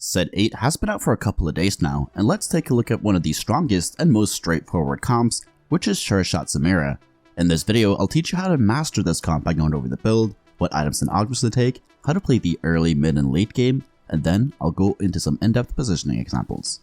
Set 8 has been out for a couple of days now, and let's take a look at one of the strongest and most straightforward comps, which is Sureshot Samira. In this video, I'll teach you how to master this comp by going over the build, what items and augments to take, how to play the early, mid, and late game, and then I'll go into some in-depth positioning examples.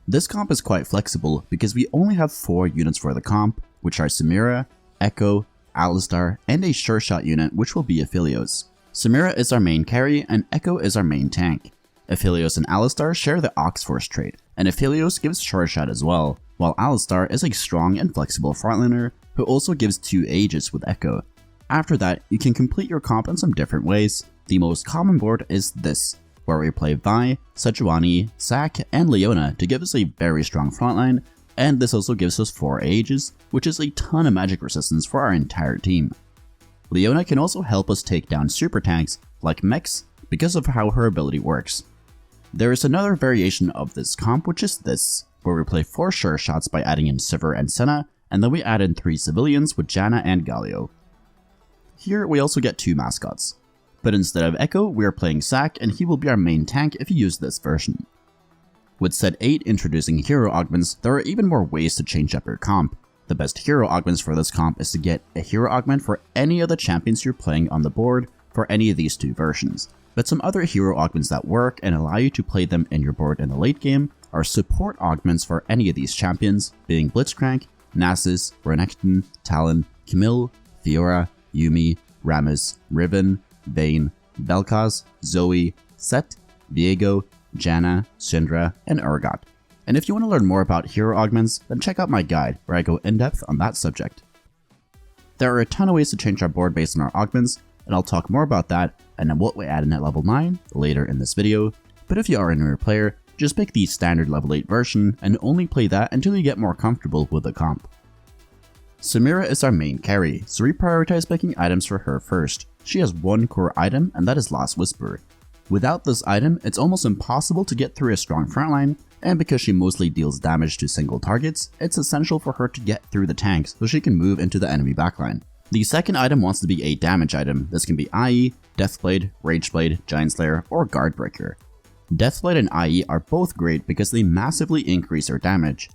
This comp is quite flexible because we only have 4 units for the comp, which are Samira, Echo, Alistar, and a Sureshot unit which will be Aphelios. Samira is our main carry and Echo is our main tank. Aphelios and Alistar share the Ox-Force trait, and Aphelios gives Sureshot as well, while Alistar is a strong and flexible frontliner who also gives 2 aegis with Echo. After that, you can complete your comp in some different ways. The most common board is this, where we play Vi, Sejuani, Zac, and Leona to give us a very strong frontline, and this also gives us 4 aegis, which is a ton of magic resistance for our entire team. Leona can also help us take down super tanks like mechs because of how her ability works. There is another variation of this comp, which is this, where we play 4 Sureshots by adding in Sivir and Senna, and then we add in 3 civilians with Janna and Galio. Here we also get 2 mascots, but instead of Echo, we are playing Zac, and he will be our main tank if you use this version. With set 8 introducing hero augments, there are even more ways to change up your comp. The best hero augments for this comp is to get a hero augment for any of the champions you're playing on the board for any of these 2 versions. But some other hero augments that work and allow you to play them in your board in the late game are support augments for any of these champions, being Blitzcrank, Nasus, Renekton, Talon, Camille, Fiora, Yuumi, Rammus, Riven, Vayne, Vel'Koz, Zoe, Sett, Viego, Janna, Syndra, and Urgot. And if you want to learn more about hero augments, then check out my guide where I go in depth on that subject. There are a ton of ways to change our board based on our augments, and I'll talk more about that and then what we add in at level 9 later in this video, but if you are a newer player, just pick the standard level 8 version and only play that until you get more comfortable with the comp. Samira is our main carry, so we prioritize picking items for her first. She has 1 core item, and that is Last Whisper. Without this item, it's almost impossible to get through a strong frontline, and because she mostly deals damage to single targets, it's essential for her to get through the tanks so she can move into the enemy backline. The second item wants to be a damage item. This can be IE, Deathblade, Rageblade, Giant Slayer, or Guardbreaker. Deathblade and IE are both great because they massively increase their damage.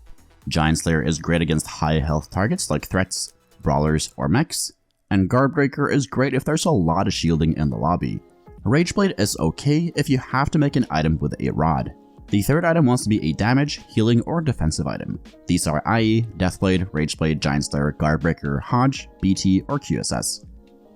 Giant Slayer is great against high health targets like threats, brawlers, or mechs, and Guardbreaker is great if there's a lot of shielding in the lobby. Rageblade is okay if you have to make an item with a rod. The third item wants to be a damage, healing, or defensive item. These are IE, Deathblade, Rageblade, Giant Slayer, Guardbreaker, Hodge, BT, or QSS.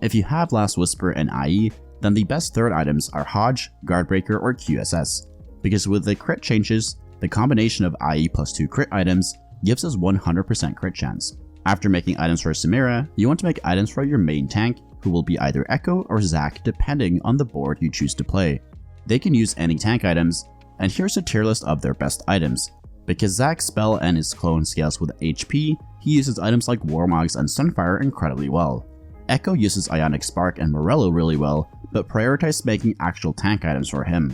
If you have Last Whisper and IE, then the best third items are Hodge, Guardbreaker, or QSS, because with the crit changes, the combination of IE plus 2 crit items gives us 100% crit chance. After making items for Samira, you want to make items for your main tank, who will be either Echo or Zac depending on the board you choose to play. They can use any tank items, and here's a tier list of their best items. Because Zac's spell and his clone scales with HP, he uses items like Warmogs and Sunfire incredibly well. Echo uses Ionic Spark and Morello really well, but prioritize making actual tank items for him.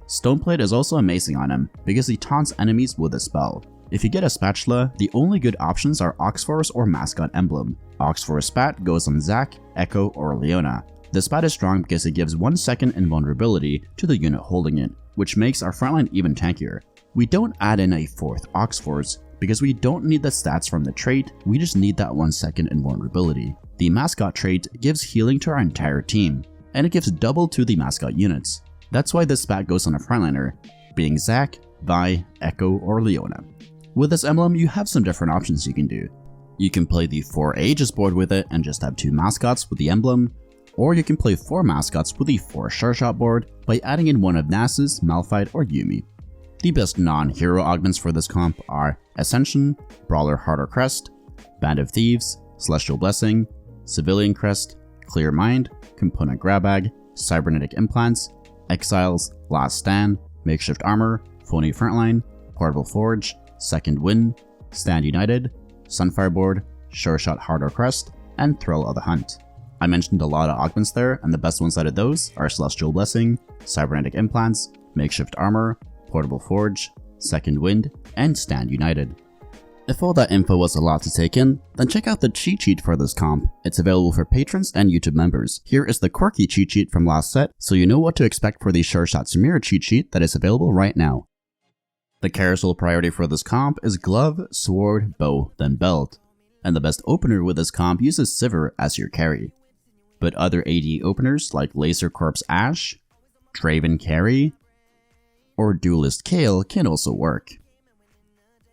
Stoneplate is also amazing on him, because he taunts enemies with a spell. If you get a Spatula, the only good options are Ox-Force or Mascot Emblem. Ox-Force Spat goes on Zac, Echo, or Leona. The Spat is strong because it gives 1 second invulnerability to the unit holding it, which makes our frontline even tankier. We don't add in a 4th Ox-Force, because we don't need the stats from the trait, we just need that 1 second invulnerability. The Mascot trait gives healing to our entire team, and it gives double to the Mascot units. That's why this spat goes on a frontliner, being Zac, Vi, Echo, or Leona. With this emblem, you have some different options you can do. You can play the 4 Aegis board with it and just have 2 mascots with the emblem, or you can play 4 mascots with the 4 Sureshot board by adding in one of Nasus, Malphite, or Yuumi. The best non-hero augments for this comp are Ascension, Brawler Heart or Crest, Band of Thieves, Celestial Blessing, Civilian Crest, Clear Mind, Component Grab Bag, Cybernetic Implants, Exiles, Last Stand, Makeshift Armor, Phony Frontline, Portable Forge, Second Wind, Stand United, Sunfire Board, Sureshot Heart or Crest, and Thrill of the Hunt. I mentioned a lot of augments there, and the best ones out of those are Celestial Blessing, Cybernetic Implants, Makeshift Armor, Portable Forge, Second Wind, and Stand United. If all that info was a lot to take in, then check out the cheat sheet for this comp. It's available for patrons and YouTube members. Here is the quirky cheat sheet from last set, so you know what to expect for the Sureshot Samira cheat sheet that is available right now. The carousel priority for this comp is glove, sword, bow, then belt. And the best opener with this comp uses Sivir as your carry. But other AD openers like Laser Corpse Ashe, Draven Carry, or Duelist Kayle can also work.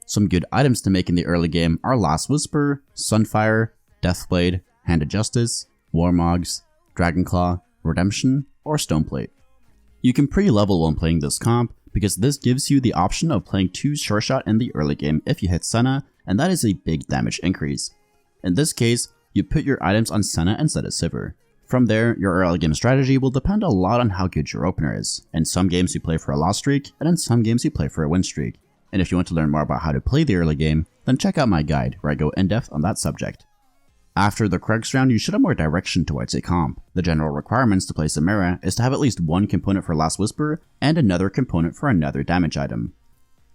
Some good items to make in the early game are Last Whisper, Sunfire, Deathblade, Hand of Justice, Warmogs, Dragonclaw, Redemption, or Stoneplate. You can pre-level when playing this comp because this gives you the option of playing 2 Sureshot in the early game if you hit Senna, and that is a big damage increase. In this case, you put your items on Senna instead of Sivir. From there, your early game strategy will depend a lot on how good your opener is. In some games you play for a loss streak, and in some games you play for a win streak. And if you want to learn more about how to play the early game, then check out my guide where I go in depth on that subject. After the Krugs round, you should have more direction towards a comp. The general requirements to play Samira is to have at least one component for Last Whisper and another component for another damage item.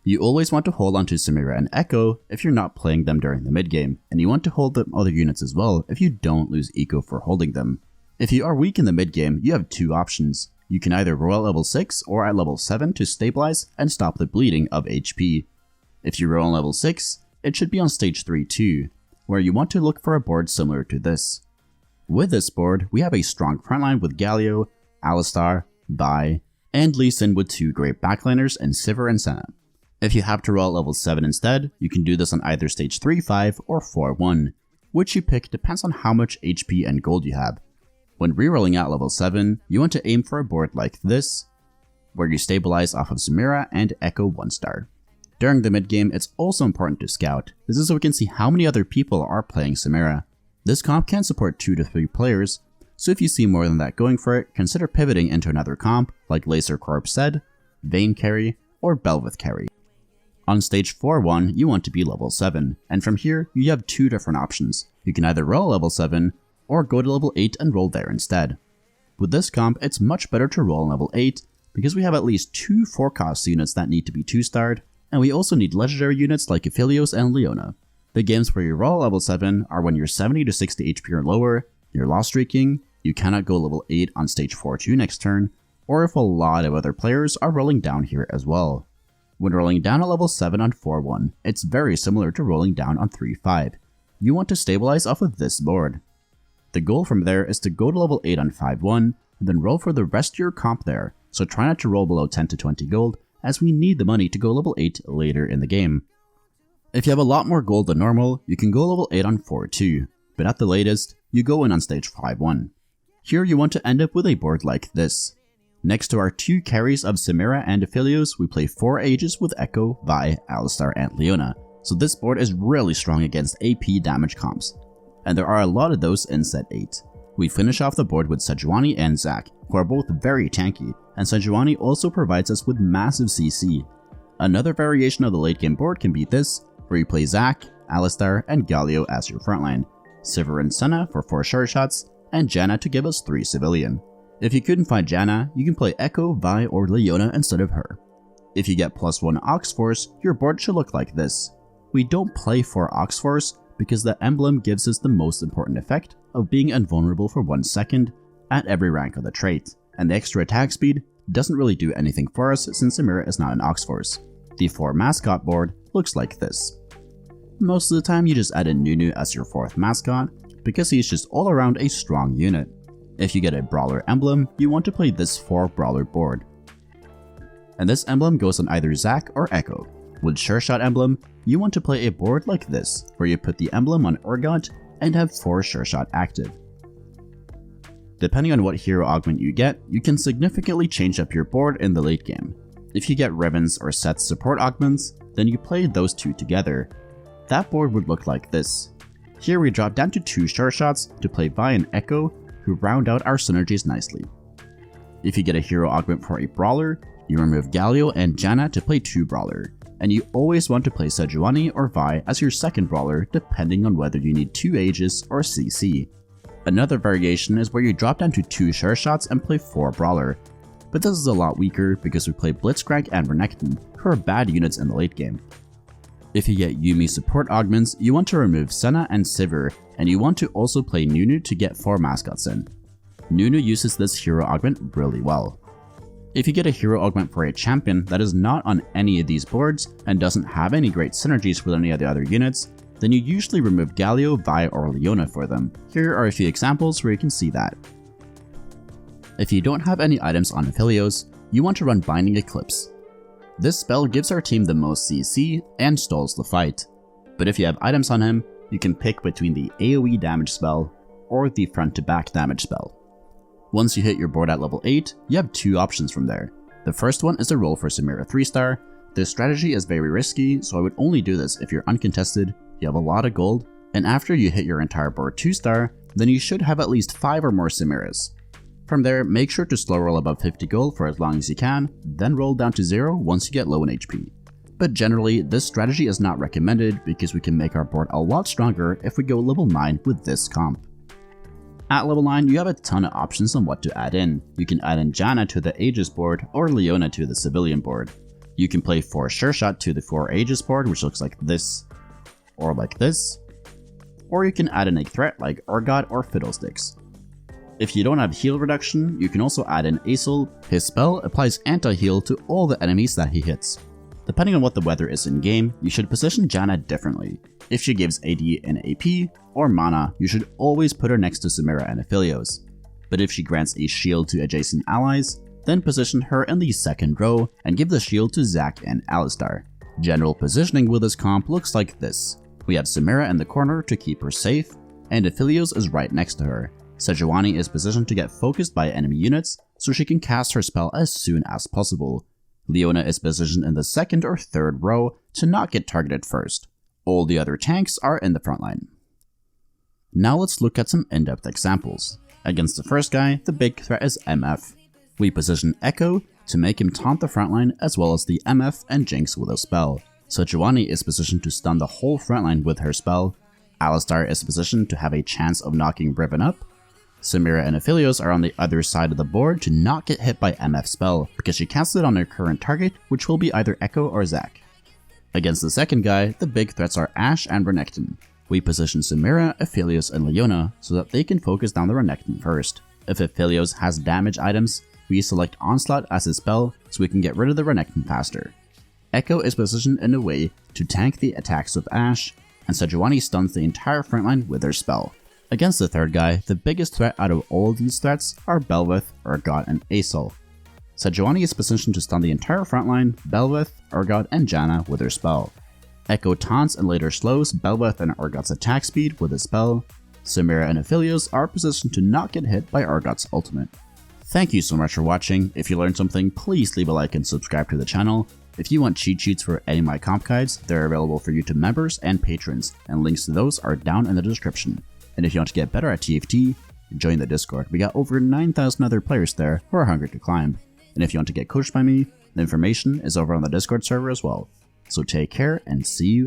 You always want to hold onto Samira and Echo if you're not playing them during the mid game, and you want to hold them other units as well if you don't lose eco for holding them. If you are weak in the mid game, you have 2 options. You can either roll at level 6 or at level 7 to stabilize and stop the bleeding of HP. If you roll on level 6, it should be on stage 3 too, where you want to look for a board similar to this. With this board, we have a strong frontline with Galio, Alistar, Vi, and Lee Sin with 2 great backliners in Sivir and Senna. If you have to roll at level 7 instead, you can do this on either stage 3-5 or 4-1, which you pick depends on how much HP and gold you have. When rerolling at level 7, you want to aim for a board like this, where you stabilize off of Samira and Echo 1-star. During the mid game, it's also important to scout. This is so we can see how many other people are playing Samira. This comp can support 2 to 3 players, so if you see more than that going for it, consider pivoting into another comp like Laser Corpse Said, Vayne Carry, or Belveth Carry. On stage 4-1, you want to be level 7, and from here, you have 2 different options. You can either roll level 7, or go to level 8 and roll there instead. With this comp, it's much better to roll on level 8, because we have at least 2 forecast units that need to be 2-starred, and we also need legendary units like Aphelios and Leona. The games where you roll level 7 are when you're 70 to 60 HP or lower, you're loss streaking, you cannot go level 8 on stage 4-2 next turn, or if a lot of other players are rolling down here as well. When rolling down at level 7 on 4-1, it's very similar to rolling down on 3-5. You want to stabilize off of this board. The goal from there is to go to level 8 on 5-1, and then roll for the rest of your comp there, so try not to roll below 10 to 20 gold, as we need the money to go level 8 later in the game. If you have a lot more gold than normal, you can go level 8 on 4-2, but at the latest, you go in on stage 5-1. Here you want to end up with a board like this. Next to our 2 carries of Samira and Aphelios, we play 4 Aegis with Echo, Vi, Alistar, and Leona, so this board is really strong against AP damage comps. And there are a lot of those in set 8. We finish off the board with Sejuani and Zac, who are both very tanky, and Sejuani also provides us with massive CC. Another variation of the late game board can be this, where you play Zac, Alistar, and Galio as your frontline, Sivir and Senna for 4 Sureshots, and Janna to give us 3 civilian. If you couldn't find Janna, you can play Echo, Vi, or Leona instead of her. If you get +1 Ox Force, your board should look like this. We don't play for Ox Force, because the emblem gives us the most important effect of being invulnerable for 1 second at every rank of the trait, and the extra attack speed doesn't really do anything for us since Samira is not an Ox Force. The 4 mascot board looks like this. Most of the time you just add in Nunu as your 4th mascot, because he's just all around a strong unit. If you get a brawler emblem, you want to play this 4 brawler board. And this emblem goes on either Zac or Echo. With Sureshot emblem, you want to play a board like this, where you put the emblem on Urgot and have 4 Sureshot active. Depending on what hero augment you get, you can significantly change up your board in the late game. If you get Ribbons or Seth's support augments, then you play those 2 together. That board would look like this. Here we drop down to 2 Sureshots to play Vi and Echo, who round out our synergies nicely. If you get a hero augment for a brawler, you remove Galio and Janna to play 2 brawler, and you always want to play Sejuani or Vi as your 2nd brawler depending on whether you need 2 Aegis or CC. Another variation is where you drop down to 2 Sureshots and play 4 brawler, but this is a lot weaker because we play Blitzcrank and Renekton, who are bad units in the late game. If you get Yuumi support augments, you want to remove Senna and Sivir, and you want to also play Nunu to get 4 mascots in. Nunu uses this hero augment really well. If you get a hero augment for a champion that is not on any of these boards and doesn't have any great synergies with any of the other units, then you usually remove Galio, Vi, or Leona for them. Here are a few examples where you can see that. If you don't have any items on Aphelios, you want to run Binding Eclipse. This spell gives our team the most CC and stalls the fight, but if you have items on him, you can pick between the AoE damage spell or the front to back damage spell. Once you hit your board at level 8, you have 2 options from there. The first one is to roll for Samira 3-star. This strategy is very risky, so I would only do this if you're uncontested, you have a lot of gold, and after you hit your entire board 2-star, then you should have at least 5 or more Samiras. From there, make sure to slow roll above 50 gold for as long as you can, then roll down to 0 once you get low in HP. But generally, this strategy is not recommended because we can make our board a lot stronger if we go level 9 with this comp. At level 9, you have a ton of options on what to add in. You can add in Janna to the Aegis board or Leona to the civilian board. You can play 4 Sureshot to the 4 Aegis board, which looks like this, or like this. Or you can add in a threat like Urgot or Fiddlesticks. If you don't have heal reduction, you can also add in Aesol. His spell applies anti-heal to all the enemies that he hits. Depending on what the weather is in game, you should position Janna differently. If she gives AD and AP, or mana, you should always put her next to Samira and Aphelios. But if she grants a shield to adjacent allies, then position her in the second row and give the shield to Zac and Alistar. General positioning with this comp looks like this. We have Samira in the corner to keep her safe, and Aphelios is right next to her. Sejuani is positioned to get focused by enemy units, so she can cast her spell as soon as possible. Leona is positioned in the second or third row to not get targeted first. All the other tanks are in the front line. Now let's look at some in-depth examples. Against the first guy, the big threat is MF. We position Echo to make him taunt the frontline as well as the MF and Jinx with a spell. Sejuani is positioned to stun the whole frontline with her spell. Alistar is positioned to have a chance of knocking Riven up. Samira and Aphelios are on the other side of the board to not get hit by MF's spell, because she casts it on her current target, which will be either Echo or Zac. Against the second guy, the big threats are Ashe and Renekton. We position Samira, Aphelios, and Leona so that they can focus down the Renekton first. If Aphelios has damage items, we select Onslaught as his spell so we can get rid of the Renekton faster. Echo is positioned in a way to tank the attacks of Ashe, and Sejuani stuns the entire frontline with her spell. Against the third guy, the biggest threat out of all of these threats are Bel'Veth, Urgot, and Aesol. Sejuani is positioned to stun the entire frontline, Bel'Veth, Urgot, and Janna with her spell. Echo taunts and later slows Bel'Veth and Urgot's attack speed with his spell. Samira and Aphelios are positioned to not get hit by Urgot's ultimate. Thank you so much for watching. If you learned something, please leave a like and subscribe to the channel. If you want cheat sheets for any of my comp guides, they're available for YouTube members and patrons, and links to those are down in the description. And if you want to get better at TFT, join the Discord. We got over 9,000 other players there who are hungry to climb. And if you want to get coached by me, the information is over on the Discord server as well. So take care and see you